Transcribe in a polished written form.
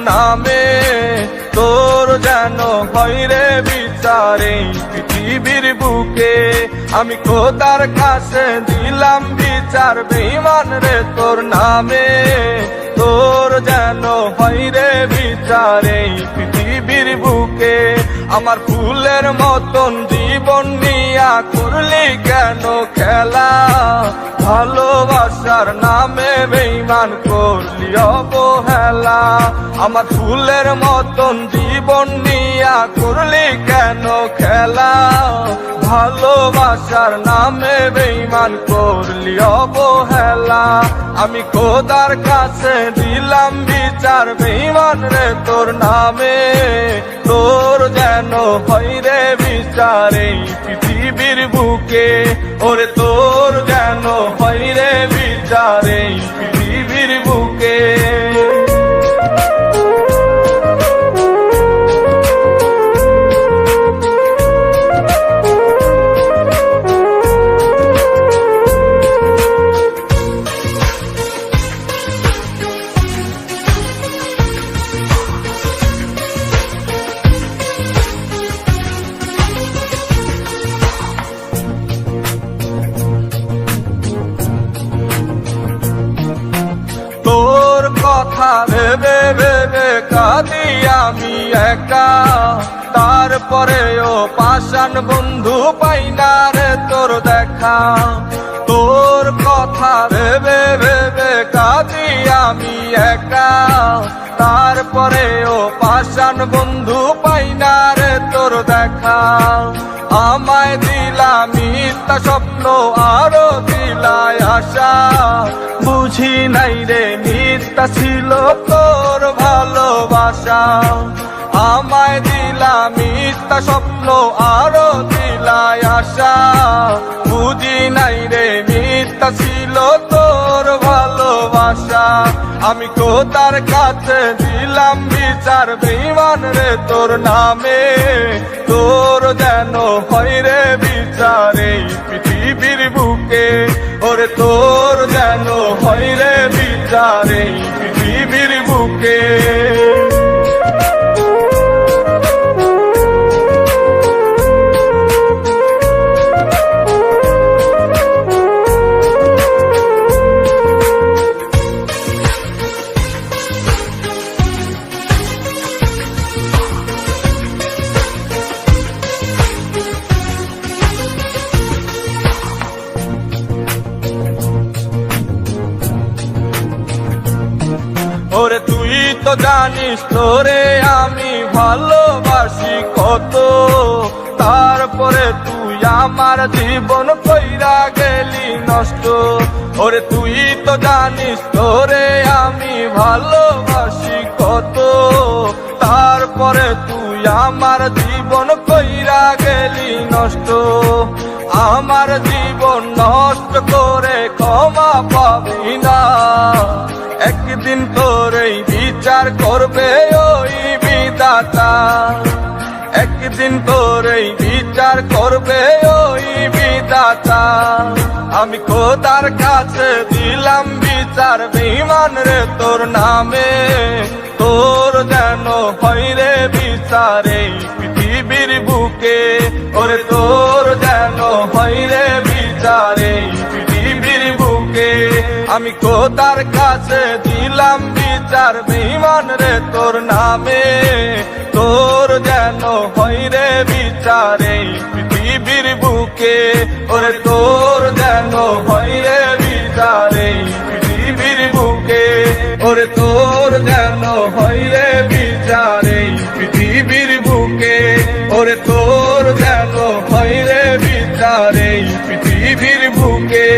নামে, তোর যেন হয় রে বিচার এই পৃথিবীর বুকে। আমি খোদার কাছে দিলাম বিচার বেঈমান রে তোর নামে, তোর যেন হয় রে বিচার এই পৃথিবীর বুকে। আমার ফুলের মতন জীবন নিয়া করলি কেন খেলা, ভালোবাসার নামে বেঈমান করলি অবহেলা। আমার ফুলের মতন জীবন নিয়া করলি কেন খেলা, ভালোবাসার নামে বেঈমান করলি অবহেলা। আমি খোদার কাছে দিলাম বিচার বেঈমান রে তোর নামে, তোর যেন হয় রে বিচার এই পৃথিবীর বুকে। ওরে তোর যেন হয় রে বিচার এই পৃথিবীর বুকে। তোর কথা ভেবে ভেবে কাঁদি আমি একা, তারপরেও পাষাণ বন্ধু পাই না রে তোর দেখা। তোর কথা ভেবে ভেবে কাঁদি আমি একা, তারপরেও পাষাণ বন্ধু পাই না রে তোর দেখা। আমায় দিলা মিথ্যা স্বপ্ন আরো দিলাই আশা, বুঝি নাই রে মিথ্যা ছিল তোর ভালোবাসা। আমায় দিলা মিথ্যা স্বপ্ন আরো দিলাই আশা, বুঝি নাই রে মিথ্যা ছিল তোর ভালোবাসা। আমি খোদার কাছে দিলাম বিচার বেঈমান রে তোর নামে, তোর যেন হয় রে বিচার এই পৃথিবীর বুকে। ওরে তোর যেন হয় রে বিচার এই পৃথিবীর বুকে। ওরে তুই তো জানিস তোরে আমি ভালোবাসি কত, তারপরে তুই আমার জীবন কইরা গেলি নষ্ট। ওরে তুই তো জানিস তোরে আমি ভালোবাসি কত, তারপরে তুই আমার জীবন কইরা গেলি নষ্ট। আমার জীবন নষ্ট করে ক্ষমা পাবি না, একদিন তোরই বিচার করবে ওই বিধাতা। একদিন তোরই বিচার করবে ওই বিধাতা। আমি খোদার কাছে দিলাম বিচার বেঈমান রে তোর নামে, তোর যেন হয় রে বিচার এই পৃথিবীর বুকে। ওরে তোর যেন হয় রে বিচার এই পৃথিবীর বুকে। আমি খোদার কাছে দিলাম বিচার বেঈমান রে তোর নামে, তোর যেন হয় রে বিচার এই পৃথিবীর বুকে। ওরে তোর যেন হয় রে বিচার এই পৃথিবীর বুকে। ওরে তোর যেন হয় রে বিচার এই পৃথিবীর বুকে। ওরে তোর যেন হয় রে বিচার এই পৃথিবীর বুকে।